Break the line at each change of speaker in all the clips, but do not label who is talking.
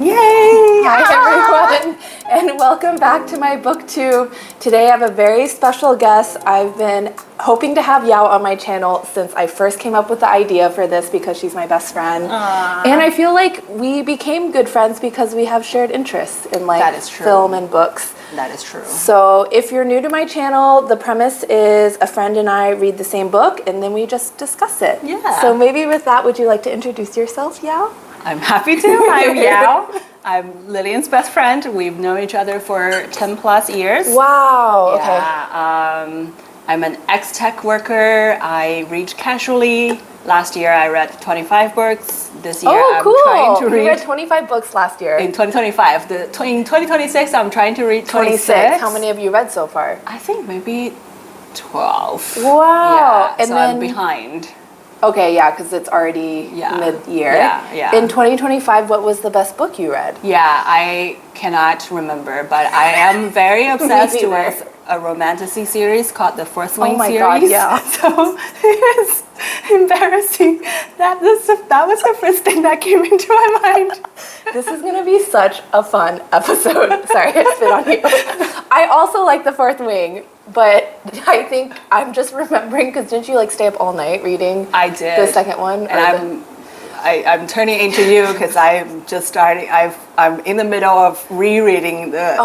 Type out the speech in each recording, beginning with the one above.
Yay!
Hi everyone, and welcome back to my booktube. Today I have a very special guest. I've been hoping to have Yao on my channel since I first came up with the idea for this because she's my best friend. And I feel like we became good friends because we have shared interests in film and books.
That is true.
So if you're new to my channel, the premise is a friend and I read the same book and then we just discuss it.
Yeah.
So maybe with that, would you like to introduce yourself, Yao?
I'm happy to. I'm Yao. I'm Lillian's best friend. We've known each other for 10 plus years.
Wow, okay.
Yeah, I'm an ex-tech worker. I read casually. Last year I read 25 books. This year I'm trying to read...
You read 25 books last year.
In 2025. In 2026 I'm trying to read 26.
How many have you read so far?
I think maybe 12.
Wow.
Yeah, and so I'm behind.
Okay, yeah, because it's already mid-year.
Yeah.
In 2025, what was the best book you read?
Yeah, I cannot remember, but I am very obsessed with a romantasy series called the Fourth Wing series.
Oh my god, yeah.
So it's embarrassing. That was the first thing that came into my mind.
This is going to be such a fun episode. Sorry, I spit on you. I also like the Fourth Wing, but I think I'm just remembering, because didn't you stay up all night reading
I did.
The second one?
And I'm turning into you because I'm just starting. I'm in the middle of rereading the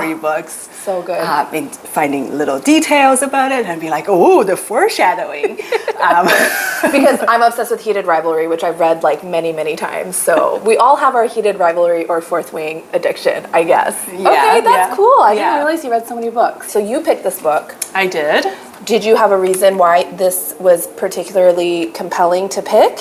3 books.
So good.
And finding little details about it and be like, oh, the foreshadowing.
Because I'm obsessed with Heated Rivalry, which I've read many, many times. So we all have our Heated Rivalry or Fourth Wing addiction, I guess.
Yeah,
okay, that's cool. I didn't realize you read so many books. So you picked this book.
I did.
Did you have a reason why this was particularly compelling to pick?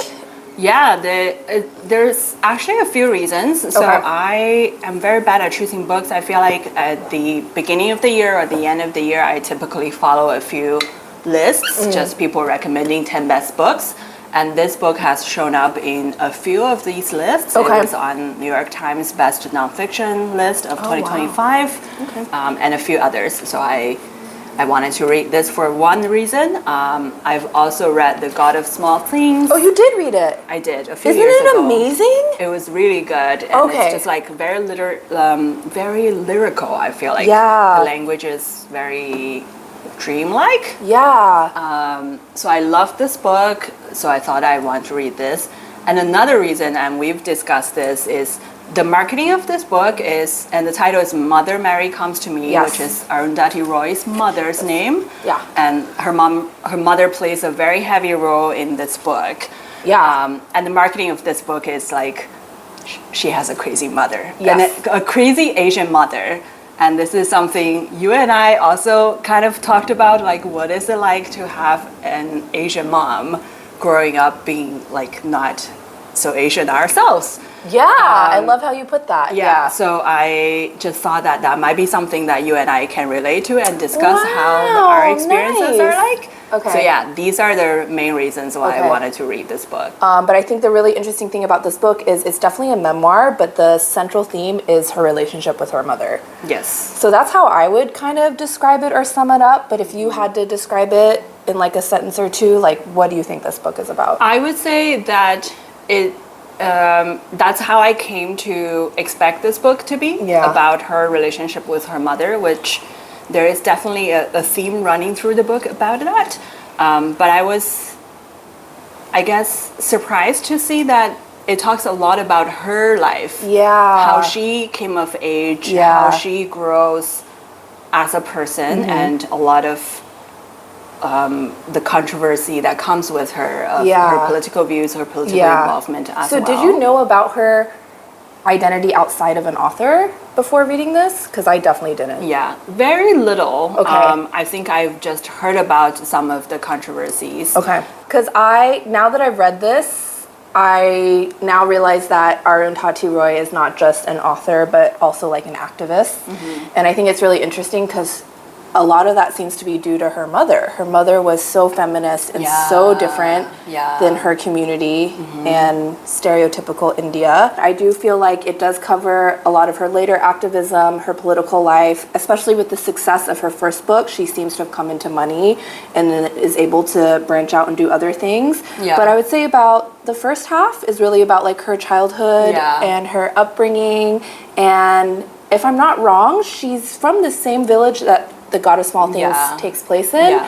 Yeah, there's actually a few reasons. So I am very bad at choosing books. I feel like at the beginning of the year or the end of the year, I typically follow a few lists, just people recommending 10 best books. And this book has shown up in a few of these lists. It was on New York Times Best Nonfiction list of 2025 and a few others. So I wanted to read this for one reason. I've also read The God of Small Things.
Oh, you did read it?
I did, a few years ago.
Isn't it amazing?
It was really good. And it's just very lyrical, I feel like.
Yeah.
The language is very dreamlike.
Yeah.
So I loved this book, so I thought I want to read this. And another reason, and we've discussed this, is the marketing of this book is, and the title is Mother Mary Comes to Me, which is Arundhati Roy's mother's name.
Yeah.
And her mother plays a very heavy role in this book.
Yeah.
And the marketing of this book is she has a crazy mother.
Yes.
And a crazy Asian mother. And this is something you and I also kind of talked about, what is it like to have an Asian mom growing up being not so Asian ourselves.
Yeah, I love how you put that.
Yeah, so I just thought that might be something that you and I can relate to and discuss how our experiences are like.
Okay.
So yeah, these are the main reasons why I wanted to read this book.
But I think the really interesting thing about this book is it's definitely a memoir, but the central theme is her relationship with her mother.
Yes.
So that's how I would kind of describe it or sum it up. But if you had to describe it in a sentence or two, what do you think this book is about?
I would say that that's how I came to expect this book to be, about her relationship with her mother, which there is definitely a theme running through the book about that. But I was, I guess, surprised to see that it talks a lot about her life.
Yeah.
How she came of age, how she grows as a person, and a lot of the controversy that comes with her, of her political views, her political involvement as well.
So did you know about her identity outside of an author before reading this? Because I definitely didn't.
Yeah, very little.
Okay.
I think I've just heard about some of the controversies.
Okay. Because now that I've read this, I now realize that Arundhati Roy is not just an author, but also an activist. And I think it's really interesting because a lot of that seems to be due to her mother. Her mother was so feminist and so different than her community and stereotypical India. I do feel like it does cover a lot of her later activism, her political life, especially with the success of her first book. She seems to have come into money and then is able to branch out and do other things. But I would say about the first half is really about like her childhood and her upbringing. And if I'm not wrong, she's from the same village that the God of Small Things takes place in.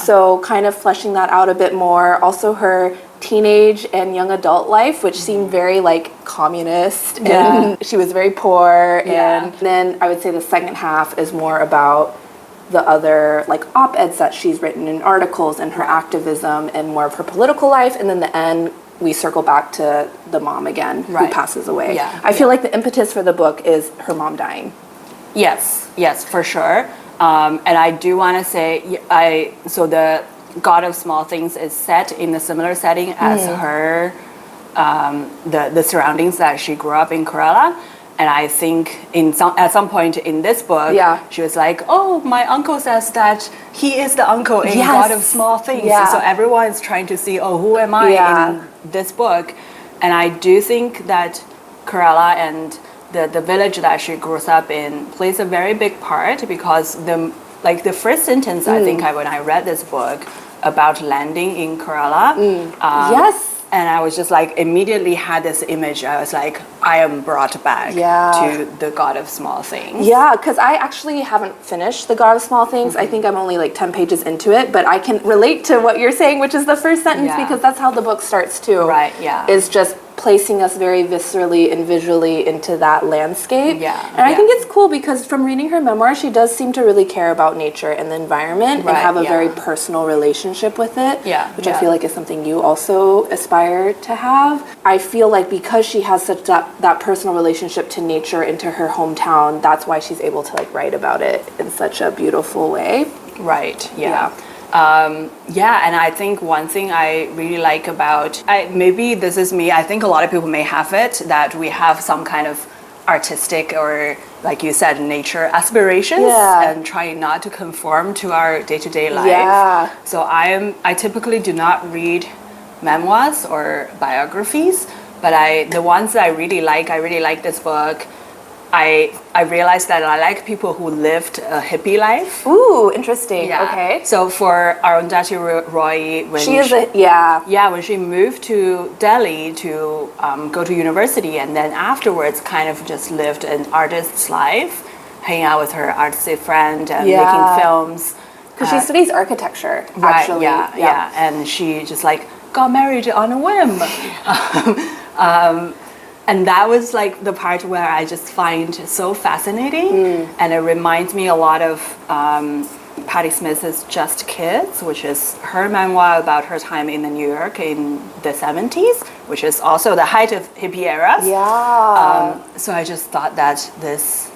So kind of fleshing that out a bit more. Also her teenage and young adult life, which seemed very like communist, and she was very poor. And then I would say the second half is more about the other like op-eds that she's written in articles and her activism and more of her political life. And then the end, we circle back to the mom again, who passes away. I feel like the impetus for the book is her mom dying.
Yes, for sure. And I do want to say, so the God of Small Things is set in a similar setting as her, the surroundings that she grew up in Kerala. And I think at some point in this book, she was like, oh, my uncle says that he is the uncle in God of Small Things. So everyone's trying to see, oh, who am I in this book? And I do think that Kerala and the village that she grew up in plays a very big part, because the first sentence when I read this book about landing in Kerala, and I was just like immediately had this image. I was like, I am brought back to the God of Small Things.
Yeah, because I actually haven't finished the God of Small Things. I think I'm only like 10 pages into it, but I can relate to what you're saying, which is the first sentence, because that's how the book starts too.
Right,
is just placing us very viscerally and visually into that landscape. And I think it's cool because from reading her memoir, she does seem to really care about nature and the environment and have a very personal relationship with it, which I feel like is something you also aspire to have. I feel like because she has such that personal relationship to nature and to her hometown, that's why she's able to like write about it in such a beautiful way.
And I think one thing I really like about, maybe this is me, I think a lot of people may have it, that we have some kind of artistic or, like you said, nature aspirations and trying not to conform to our day-to-day life. So I typically do not read memoirs or biographies, but the ones that I really like this book. I realized that I like people who lived a hippie life.
Ooh, interesting. Okay.
So for Arundhati Roy, when when she moved to Delhi to go to university, and then afterwards kind of just lived an artist's life, hanging out with her artsy friend and making films.
Because she studies architecture, actually.
And she just like got married on a whim. And that was like the part where I just find so fascinating. And it reminds me a lot of Patti Smith's Just Kids, which is her memoir about her time in New York in the 70s, which is also the height of hippie eras. So I just thought that this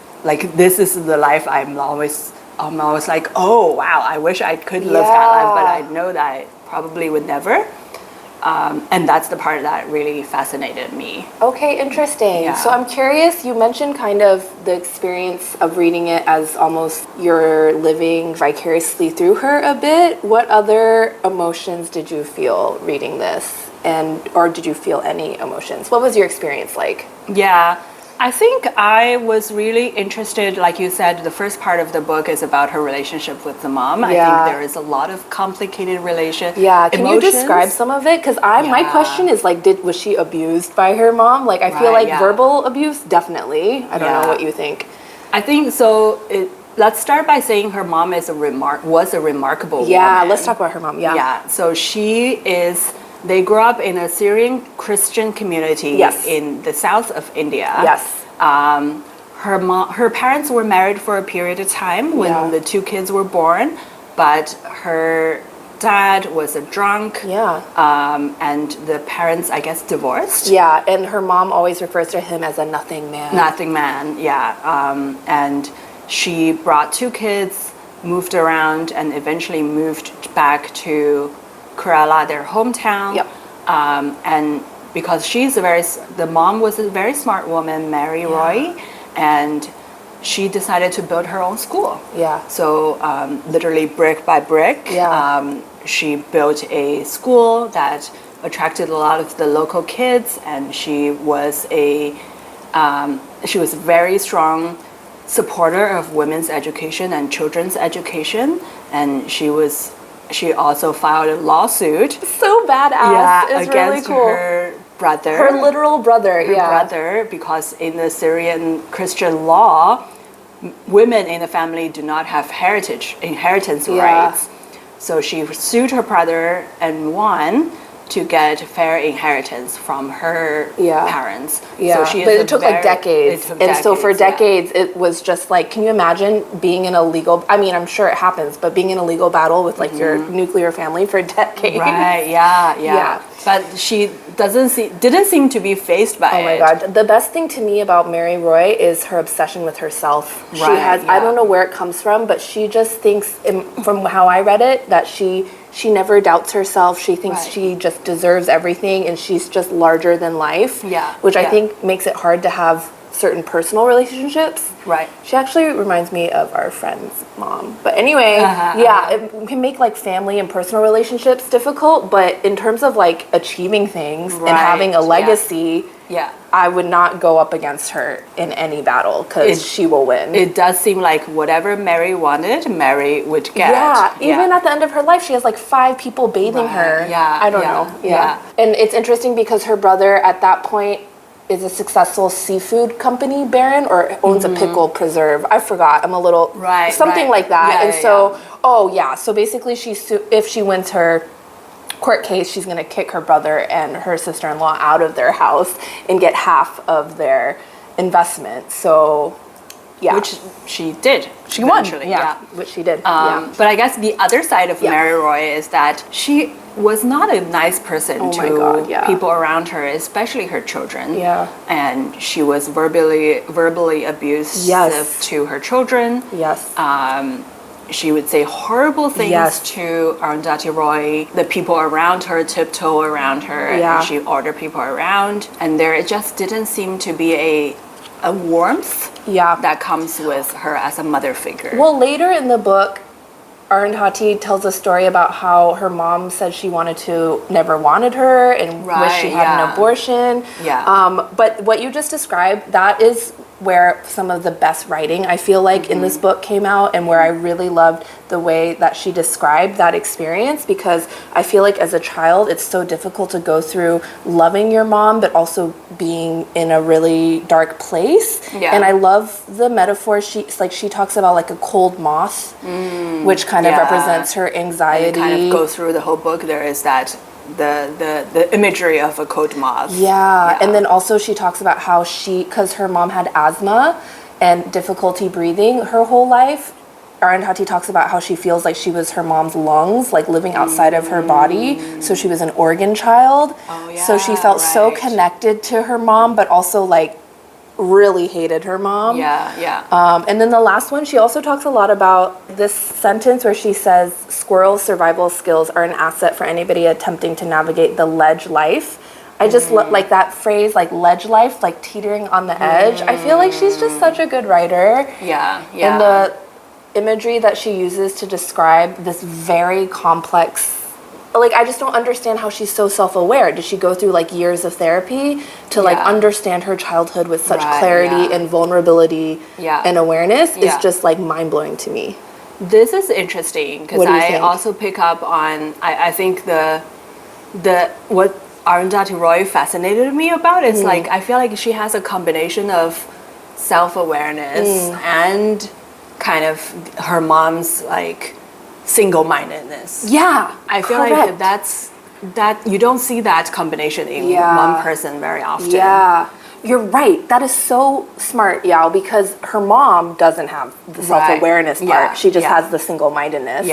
is the life I'm always like, oh wow, I wish I could live that life, but I know that I probably would never. And that's the part that really fascinated me.
Okay, interesting. So I'm curious, you mentioned kind of the experience of reading it as almost you're living vicariously through her a bit. What other emotions did you feel reading this? Or did you feel any emotions? What was your experience like?
I think I was really interested, like you said, the first part of the book is about her relationship with the mom. I think there is a lot of complicated can
you describe some of it? Because my question is like, was she abused by her mom? Like, I feel like verbal abuse, definitely. I don't know what you think.
I think so. Let's start by saying her mom was a remarkable woman.
Let's talk about her mom.
So they grew up in a Syrian Christian community in the south of India. Her parents were married for a period of time when the two kids were born, but her dad was a drunk. And the parents, I guess, divorced.
And her mom always refers to him as a nothing man.
Nothing man, and she brought two kids, moved around, and eventually moved back to Kerala, their hometown, and because the mom was a very smart woman, Mary Roy, and she decided to build her own school.
Yeah.
So literally brick by brick,
Yeah.
she built a school that attracted a lot of the local kids, and she was a very strong supporter of women's education and children's education, and she also filed a lawsuit.
So badass. It's
against
really cool.
her brother.
Her literal brother.
Her brother, because in the Syrian Christian law, women in the family do not have inheritance rights. So she sued her brother and won to get fair inheritance from her parents.
Yeah,
so
but it took like decades. So for decades, it was just like, can you imagine being in a legal, I mean, I'm sure it happens, but being in a legal battle with like your nuclear family for decades.
Right, yeah. But she didn't seem to be faced by it.
Oh my God. The best thing to me about Mary Roy is her obsession with herself. She has, I don't know where it comes from, but she just thinks, from how I read it, that she never doubts herself. She thinks she just deserves everything, and she's just larger than life.
Yeah.
Which I think makes it hard to have certain personal relationships.
Right.
She actually reminds me of our friend's mom. But anyway, it can make like family and personal relationships difficult, but in terms of like achieving things and having a legacy, I would not go up against her in any battle, because she will win.
It does seem like whatever Mary wanted, Mary would get.
Yeah, even at the end of her life, she has like 5 people bathing her.
Yeah,
I don't know. Yeah. And it's interesting because her brother at that point is a successful seafood company baron, or owns a pickle preserve. I forgot. I'm a little something like that. So basically, if she wins her court case, she's going to kick her brother and her sister-in-law out of their house and get half of their investment. So
which she did.
She won.
Yeah,
which she did.
But I guess the other side of Mary Roy is that she was not a nice person to people around her, especially her children.
Yeah.
And she was verbally abusive to her children.
Yes.
She would say horrible things to Arundhati Roy. The people around her tiptoe around her, and she ordered people around. And there just didn't seem to be a warmth that comes with her as a mother figure.
Well, later in the book, Arundhati tells a story about how her mom said she never wanted her and wished she had an abortion.
Yeah.
But what you just described, that is where some of the best writing, I feel like, in this book came out, and where I really loved the way that she described that experience, because I feel like as a child, it's so difficult to go through loving your mom, but also being in a really dark place. Yeah. And I love the metaphor. She talks about like a cold moth, which kind of represents her anxiety.
And kind of go through the whole book. There is that the imagery of a cold moth.
Yeah. And then also she talks about how because her mom had asthma and difficulty breathing her whole life, Arundhati talks about how she feels like she was her mom's lungs, like living outside of her body. So she was an organ child. So she felt so connected to her mom, but also like really hated her mom. And then the last one, she also talks a lot about this sentence where she says, squirrel survival skills are an asset for anybody attempting to navigate the ledge life. I just like that phrase, like ledge life, like teetering on the edge. I feel like she's just such a good writer. And the imagery that she uses to describe this very complex, like, I just don't understand how she's so self-aware. Did she go through like years of therapy to like understand her childhood with such clarity and vulnerability and awareness? Is just like mind-blowing to me.
This is interesting because I also pick up on, I think what Arundhati Roy fascinated me about is like, I feel like she has a combination of self-awareness and kind of her mom's like single-mindedness. I feel like that you don't see that combination in one person very often.
You're right. That is so smart, Yao, because her mom doesn't have the self-awareness part. She just has the single-mindedness.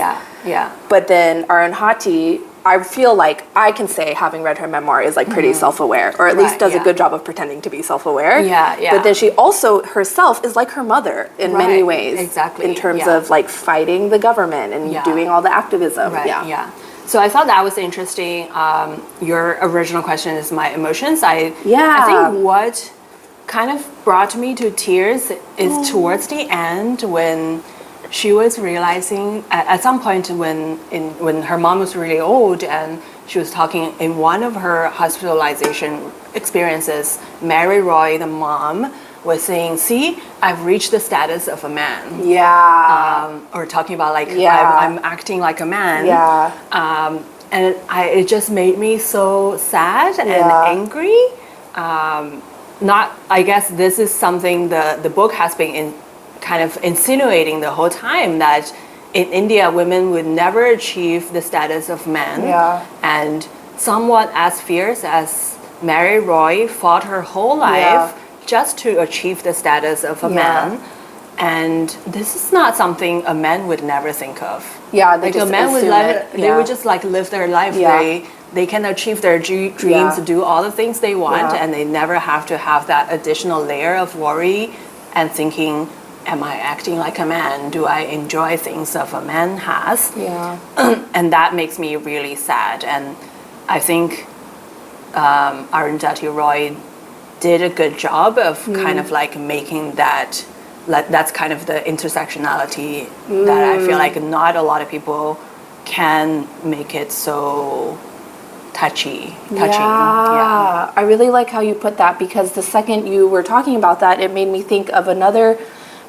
But then Arundhati, I feel like I can say, having read her memoir, is like pretty self-aware, or at least does a good job of pretending to be self-aware. But then she also herself is like her mother in many ways.
Exactly.
In terms of like fighting the government and doing all the activism.
So I thought that was interesting. Your original question is my emotions. I think what kind of brought me to tears is towards the end when she was realizing at some point when her mom was really old and she was talking in one of her hospitalization experiences, Mary Roy, the mom, was saying, see, I've reached the status of a man.
Yeah.
Or talking about like,
Yeah.
I'm acting like a man.
Yeah.
And it just made me so sad and angry. I guess this is something the book has been kind of insinuating the whole time, that in India, women would never achieve the status of men.
Yeah.
And someone as fierce as Mary Roy fought her whole life just to achieve the status of a man. And this is not something a man would never think of.
Yeah, they
like
just
a man would they would just like live their life.
Yeah.
They can achieve their dreams, do all the things they want, and they never have to have that additional layer of worry and thinking, am I acting like a man? Do I enjoy things that a man has?
Yeah.
And that makes me really sad. And I think Arundhati Roy did a good job of kind of like making that, that's kind of the intersectionality that I feel like not a lot of people can make it so touching.
Yeah. I really like how you put that, because the second you were talking about that, it made me think of another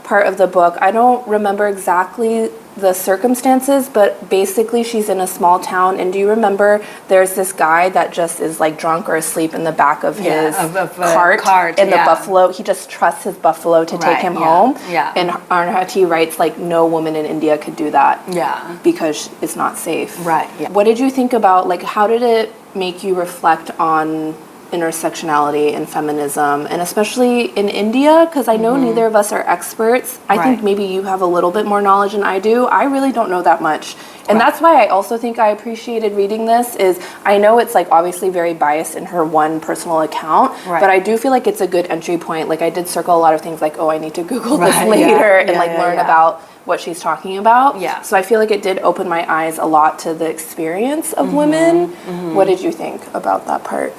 part of the book. I don't remember exactly the circumstances, but basically she's in a small town, and do you remember there's this guy that just is like drunk or asleep in the back of his cart in the buffalo. He just trusts his buffalo to take him home.
Yeah.
And Arundhati writes like no woman in India could do that.
Yeah.
Because it's not safe.
Right. Yeah.
What did you think about, like, how did it make you reflect on intersectionality and feminism, and especially in India, because I know neither of us are experts. I think maybe you have a little bit more knowledge than I do. I really don't know that much, and that's why I also think I appreciated reading this. Is I know it's like obviously very biased in her one personal account, but I do feel like it's a good entry point. Like I did circle a lot of things like, oh, I need to Google this later and learn about what she's talking about.
Yeah.
So I feel like it did open my eyes a lot to the experience of women. What did you think about that part?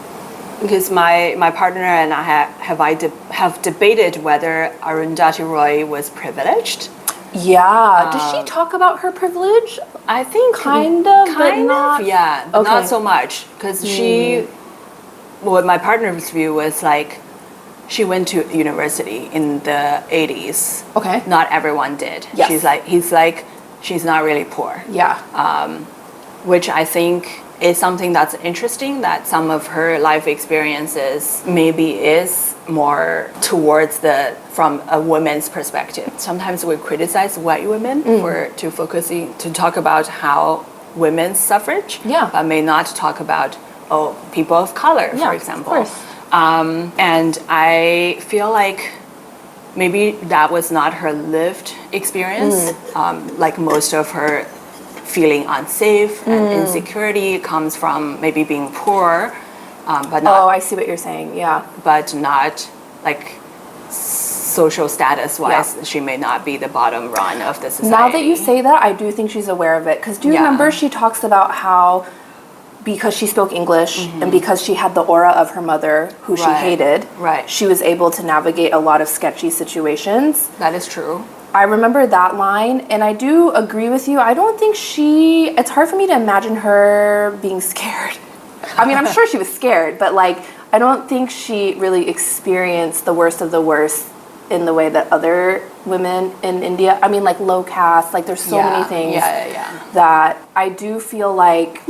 Because my partner and I have debated whether Arundhati Roy was privileged.
Yeah. Does she talk about her privilege?
I think
kind of, but not.
Yeah, but not so much. Because what my partner's view was like, she went to university in the 80s.
Okay.
Not everyone did.
Yes.
She's not really poor.
Yeah.
Which I think is something that's interesting, that some of her life experiences maybe is more towards from a woman's perspective. Sometimes we criticize white women to talk about how women's suffrage, but may not talk about people of color, for example.
Of course.
And I feel like maybe that was not her lived experience. Like most of her feeling unsafe and insecurity comes from maybe being poor, but not.
Oh, I see what you're saying. Yeah.
But not like social status wise, she may not be the bottom run of the society.
Now that you say that, I do think she's aware of it. Because do you remember she talks about how, because she spoke English and because she had the aura of her mother, who she hated, she was able to navigate a lot of sketchy situations.
That is true.
I remember that line, and I do agree with you. I don't think it's hard for me to imagine her being scared. I mean, I'm sure she was scared, but like, I don't think she really experienced the worst of the worst in the way that other women in India, I mean, like low caste, like there's so many things that I do feel like,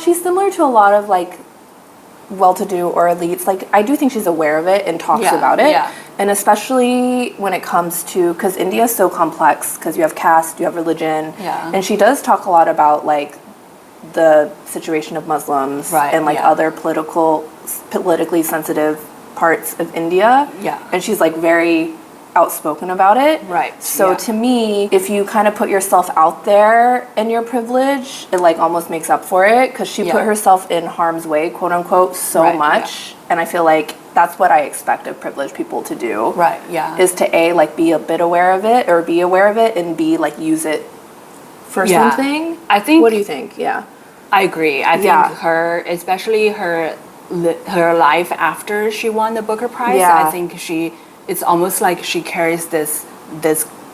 she's similar to a lot of like well-to-do or elites. Like I do think she's aware of it and talks about it. And especially when it comes to, because India is so complex, because you have caste, you have religion, and she does talk a lot about like the situation of Muslims and like other politically sensitive parts of India. And she's like very outspoken about it. So to me, if you kind of put yourself out there in your privilege, it like almost makes up for it, because she put herself in harm's way, quote unquote, so much. And I feel like that's what I expect of privileged people to do. Is to A, like be a bit aware of it, or be aware of it, and B, like use it for something.
I think.
What do you think? Yeah.
I agree. I think especially her her life after she won the Booker Prize.
Yeah.
I think it's almost like she carries this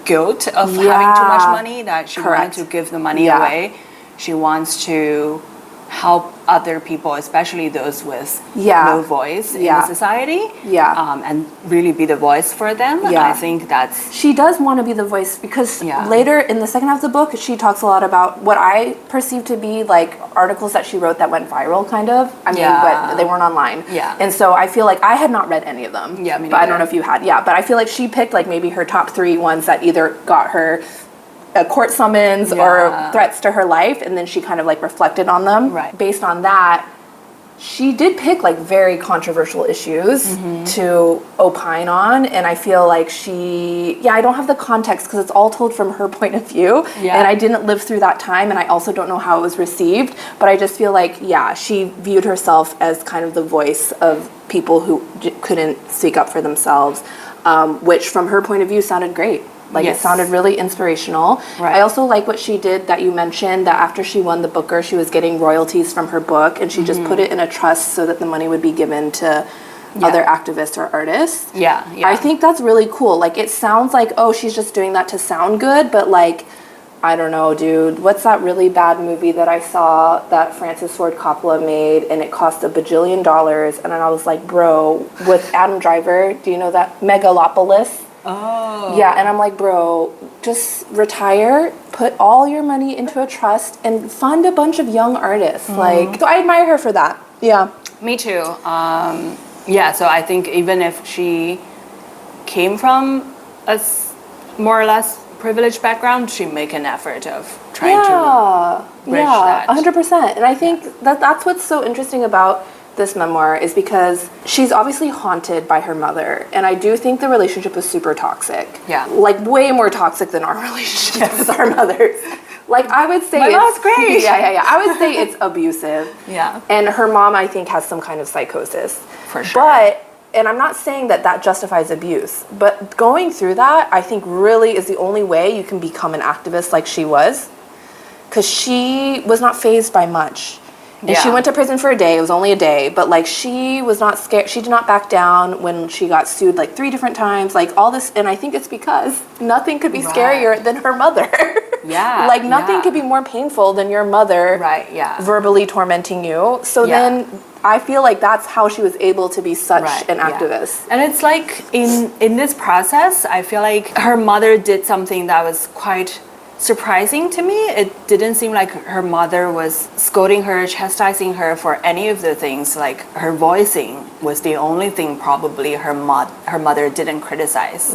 guilt of having too much money, that she wanted to give the money away. She wants to help other people, especially those with no voice in the society, and really be the voice for them. I think that's...
She does want to be the voice, because later in the second half of the book, she talks a lot about what I perceive to be like articles that she wrote that went viral, kind of. I mean, but they weren't online. And so I feel like I had not read any of them. But I don't know if you had. But I feel like she picked like maybe her top 3 ones that either got her a court summons or threats to her life, and then she kind of like reflected on them. Based on that, she did pick like very controversial issues to opine on, and I feel like I don't have the context because it's all told from her point of view, and I didn't live through that time, and I also don't know how it was received, but I just feel like she viewed herself as kind of the voice of people who couldn't speak up for themselves, which from her point of view sounded great. Like, it sounded really inspirational. I also like what she did that you mentioned, that after she won the Booker, she was getting royalties from her book, and she just put it in a trust so that the money would be given to other activists or artists. I think that's really cool. Like, it sounds like, oh, she's just doing that to sound good, but like, I don't know, dude. What's that really bad movie that I saw that Francis Ford Coppola made, and it cost $1 billion, and then I was like, bro, with Adam Driver, do you know that? Megalopolis? And I'm like, bro, just retire, put all your money into a trust, and fund a bunch of young artists. Like, so I admire her for that.
Me too. So I think even if she came from a more or less privileged background, she make an effort of trying to bridge that.
100%. And I think that's what's so interesting about this memoir, is because she's obviously haunted by her mother, and I do think the relationship is super toxic. Like, way more toxic than our relationship with our mothers. Like, I would say
my mom's great.
I would say it's abusive. And her mom, I think, has some kind of psychosis.
For sure.
And I'm not saying that justifies abuse, but going through that, I think really is the only way you can become an activist like she was, because she was not fazed by much. And she went to prison for a day. It was only a day. But, like, she was not scared. She did not back down when she got sued, like, 3 different times. Like, all this. And I think it's because nothing could be scarier than her mother. Like, nothing could be more painful than your mother verbally tormenting you. So then I feel like that's how she was able to be such an activist.
And it's like, in this process, I feel like her mother did something that was quite surprising to me. It didn't seem like her mother was scolding her, chastising her for any of the things. Like, her voicing was the only thing probably her mother didn't criticize.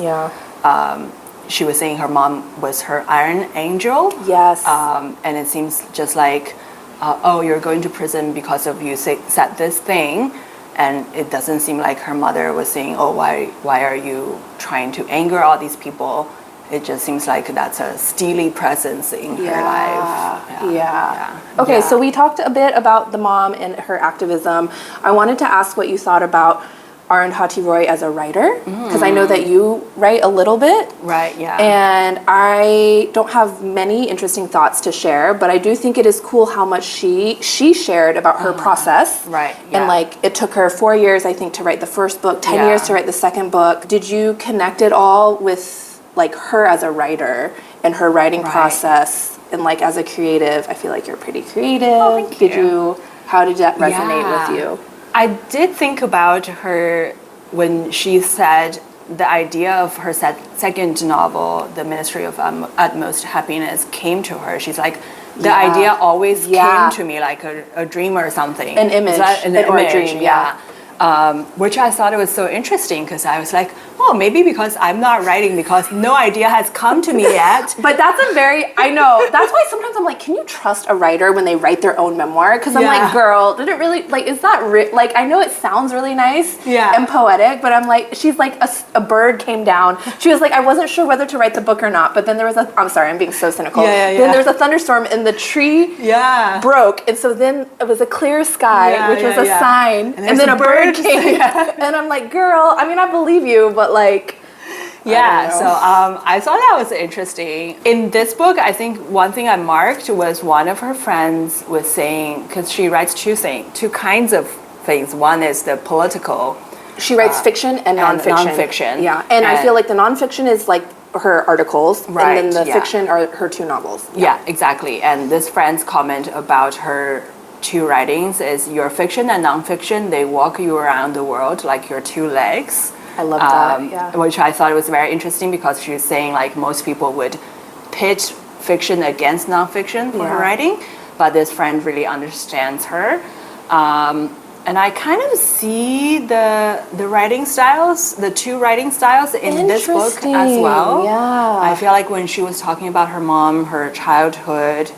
She was saying her mom was her iron angel. And it seems just like, oh, you're going to prison because of you said this thing. And it doesn't seem like her mother was saying, oh, why are you trying to anger all these people? It just seems like that's a steely presence in her life.
Okay, so we talked a bit about the mom and her activism. I wanted to ask what you thought about Arundhati Roy as a writer, because I know that you write a little bit. And I don't have many interesting thoughts to share, but I do think it is cool how much she shared about her process. And like, it took her 4 years, I think, to write the first book, 10 years to write the second book. Did you connect it all with like her as a writer and her writing process, and like as a creative? I feel like you're pretty creative.
Oh, thank you.
How did that resonate with you?
I did think about her when she said the idea of her second novel, The Ministry of Utmost Happiness, came to her. She's like, the idea always came to me like a dream or something.
An image. Or a dream,
which I thought it was so interesting, because I was like, oh, maybe because I'm not writing, because no idea has come to me yet.
But that's I know, that's why sometimes I'm like, can you trust a writer when they write their own memoir? Because I'm like, girl, did it really, like, is that, like, I know it sounds really nice and poetic, but I'm like, she's like, a bird came down. She was like, I wasn't sure whether to write the book or not, but then there was I'm sorry, I'm being so cynical. Then there was a thunderstorm and the tree broke, and so then it was a clear sky, which was a sign, and then a bird came. And I'm like, girl, I mean, I believe you, but like,
so I thought that was interesting. In this book, I think one thing I marked was one of her friends was saying, because she writes two kinds of things. One is the political.
She writes fiction and nonfiction. Yeah, and I feel like the nonfiction is like her articles,
right,
and then the fiction are her 2 novels.
Yeah, exactly. And this friend's comment about her 2 writings is your fiction and nonfiction, they walk you around the world like your 2 legs.
I love that, yeah.
Which I thought was very interesting because she was saying like most people would pit fiction against nonfiction for her writing, but this friend really understands her. And I kind of see the writing styles, the 2 writing styles in this book as well.
Yeah.
I feel like when she was talking about her mom, her childhood,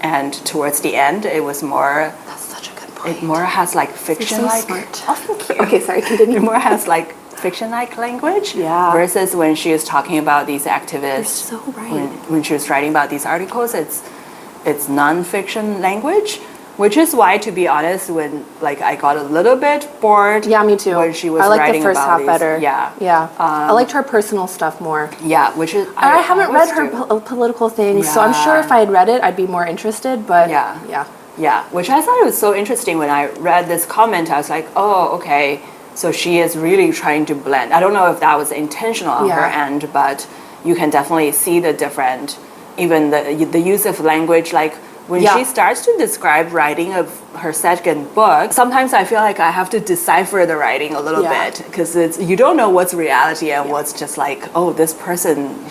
and towards the end, it was more.
That's such a good point.
It more has like fiction-like.
So smart. Oh, thank you. Okay, sorry, continue.
It more has like fiction-like language.
Yeah.
Versus when she was talking about these activists.
You're so right.
When she was writing about these articles, it's non-fiction language. Which is why, to be honest, when like I got a little bit bored.
Yeah, me too.
When she was
I like
writing
the first
about
half
these,
better.
Yeah,
yeah. I liked her personal stuff more.
Yeah, which is
I haven't read her political things, so I'm sure if I had read it, I'd be more interested. But
yeah. Which I thought it was so interesting when I read this comment. I was like, oh, okay. So she is really trying to blend. I don't know if that was intentional on her end, but you can definitely see the different, even the use of language, like. When she starts to describe writing of her second book, sometimes I feel like I have to decipher the writing a little bit because you don't know what's reality and what's just like, oh, this person,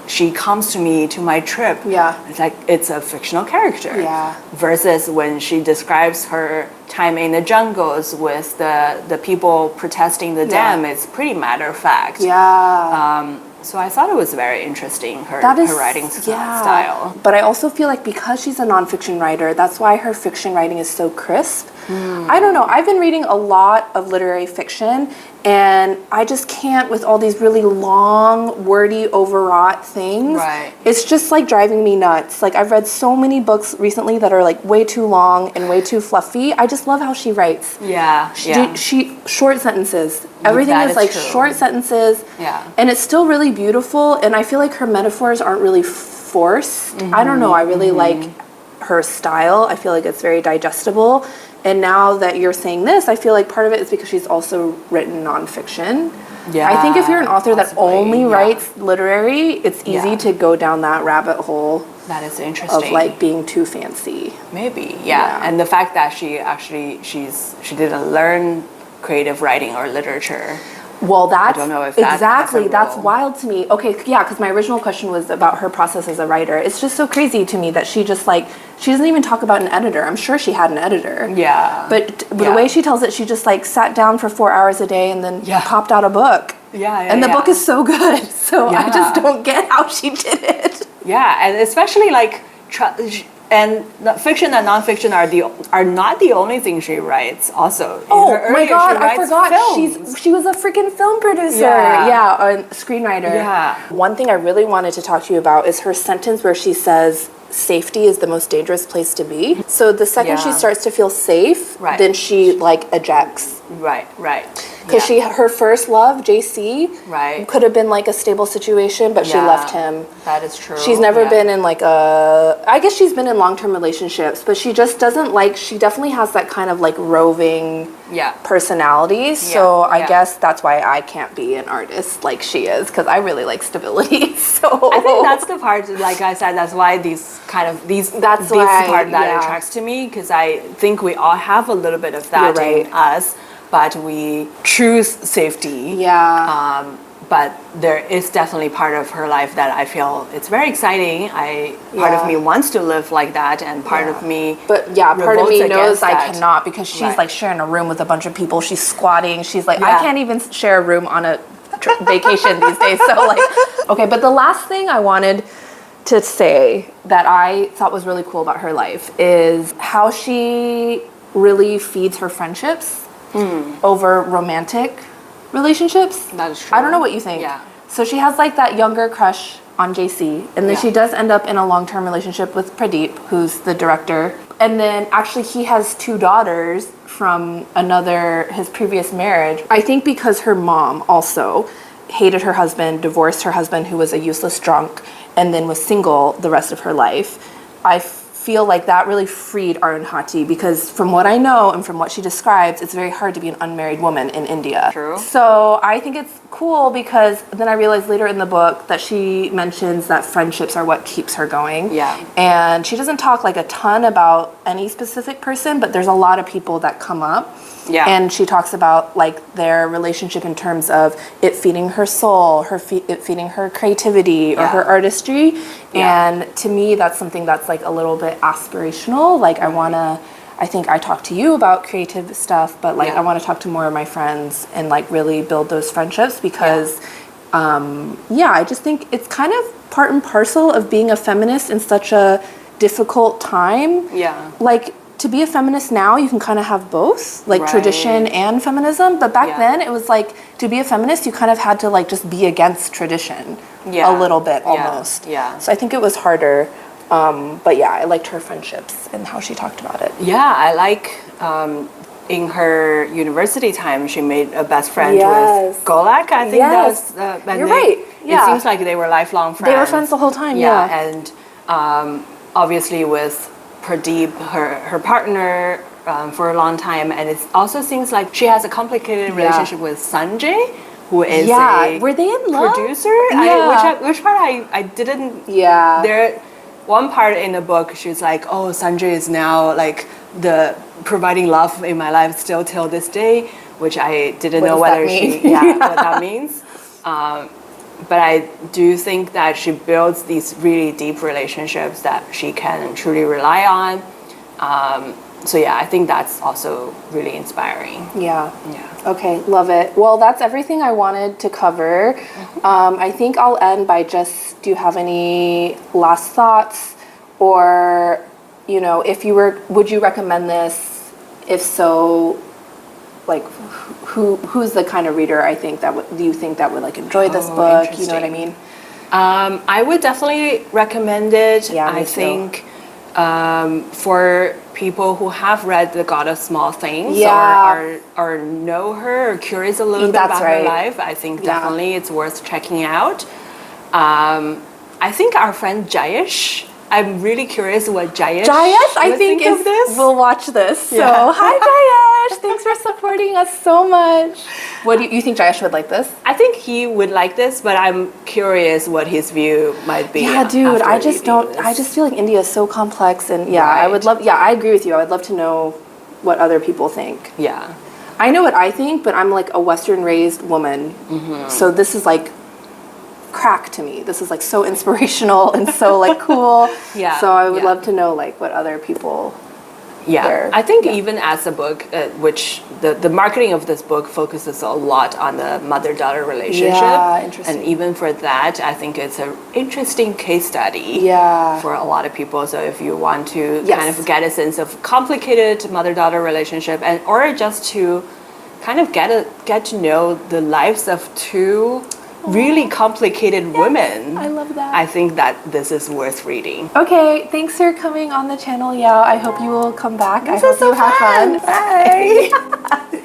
she comes to me to my trip.
Yeah.
It's like it's a fictional character.
Yeah.
Versus when she describes her time in the jungles with the people protesting the dam, it's pretty matter of fact.
Yeah.
So I thought it was very interesting, her writing style.
But I also feel like because she's a nonfiction writer, that's why her fiction writing is so crisp. I don't know. I've been reading a lot of literary fiction, and I just can't with all these really long, wordy, overwrought things.
Right.
It's just like driving me nuts. Like I've read so many books recently that are like way too long and way too fluffy. I just love how she writes.
Yeah.
She short sentences. Everything is like
true.
Short sentences.
Yeah.
And it's still really beautiful, and I feel like her metaphors aren't really forced. I don't know. I really like her style. I feel like it's very digestible. And now that you're saying this, I feel like part of it is because she's also written nonfiction. Yeah, I think if you're an author that only writes literary, it's easy to go down that rabbit hole.
That is interesting.
Of like being too fancy.
Maybe, yeah. And the fact that she didn't learn creative writing or literature.
Well, that's
I don't know if
that's wild to me. Okay, yeah, because my original question was about her process as a writer. It's just so crazy to me that she just like she doesn't even talk about an editor. I'm sure she had an editor.
Yeah.
But the way she tells it, she just like sat down for 4 hours a day and then popped out a book. And the book is so good. So I just don't get how she did it. Yeah,
and especially like. And fiction and nonfiction are not the only thing she writes. Also,
oh my God, I forgot. She was a freaking film producer. A screenwriter. Yeah. One thing I really wanted to talk to you about is her sentence where she says, "Safety is the most dangerous place to be." So the second she starts to feel safe, then she like ejects. Right. Because her first love, JC, could have been like a stable situation, but she left him. That is true. She's never been in like I guess she's been in long-term relationships, but she just doesn't like, she definitely has that kind of like roving personality. So I guess that's why I can't be an artist like she is, because I really like stability. So
I think that's the part, like I said, that's why these part that attracts to me, because I think we all have a little bit of that in us. But we choose safety. Yeah. But there is definitely part of her life that I feel it's very exciting. Part of me wants to live like that, and part of me. But part of me knows I cannot, because she's like sharing a room with a bunch of people. She's squatting. She's like, I can't even share a room on a vacation these days. So like, okay. But the last thing I wanted to say that I thought was really cool about her life is how she really feeds her friendships over romantic relationships. That is true. I don't know what you think. Yeah. So she has like that younger crush on JC, and then she does end up in a long-term relationship with Pradeep, who's the director. And then actually he has 2 daughters from his previous marriage. I think because her mom also hated her husband, divorced her husband who was a useless drunk, and then was single the rest of her life. I
feel like that really freed Arundhati, because from what I know and from what she describes, it's very hard to be an unmarried woman in India.
True.
So I think it's cool, because then I realized later in the book that she mentions that friendships are what keeps her going.
Yeah.
And she doesn't talk like a ton about any specific person, but there's a lot of people that come up.
Yeah.
And she talks about like their relationship in terms of it feeding her soul, it feeding her creativity or her artistry.
Yeah.
And to me, that's something that's like a little bit aspirational. Like I think I talk to you about creative stuff, but like I want to talk to more of my friends and like really build those friendships, because I just think it's kind of part and parcel of being a feminist in such a difficult time.
Yeah.
Like, to be a feminist now, you can kind of have both, like tradition and feminism. But back then, it was like, to be a feminist, you kind of had to like just be against tradition a little bit almost.
Yeah.
So I think it was harder. But yeah, I liked her friendships and how she talked about it.
Yeah, I like in her university time, she made a best friend with Golak. I think that was.
You're right. Yeah.
It seems like they were lifelong friends.
They were friends the whole time. Yeah.
And obviously with Pradeep, her partner, for a long time, and it also seems like she has a complicated relationship with Sanjay, who is a
were they in love?
producer. Which part I didn't.
Yeah.
There, one part in the book, she's like, "Oh, Sanjay is now like the providing love in my life still till this day," which I didn't know whether what that means. But I do think that she builds these really deep relationships that she can truly rely on. I think that's also really inspiring.
Yeah. Okay, love it. Well, that's everything I wanted to cover. I think I'll end by just, do you have any last thoughts? Or, would you recommend this? If so, like, who's the kind of reader do you think that would like enjoy this book? You know what I mean?
I would definitely recommend it.
Yeah,
I think for people who have read The God of Small Things or know her or curious a little bit about her life, I think definitely it's worth checking out. I think our friend Jayesh, I'm really curious what Jayesh
I think
of this.
We'll watch this. So hi Jayesh, thanks for supporting us so much. What do you think Jayesh would like this?
I think he would like this, but I'm curious what his view might be.
Yeah, dude, I just feel like India is so complex, and I would love, I agree with you. I would love to know what other people think.
Yeah.
I know what I think, but I'm like a Western raised woman. So this is like crack to me. This is like so inspirational and so like cool. So I would love to know like what other people
I think even as a book, which the marketing of this book focuses a lot on the mother-daughter relationship.
Interesting.
And even for that, I think it's an interesting case study for a lot of people. So if you want to kind of get a sense of complicated mother-daughter relationship, or just to kind of get to know the lives of two really complicated women.
I love that.
I think that this is worth reading.
Okay, thanks for coming on the channel, Yao. I hope you will come back. I hope
you
have fun.
Bye.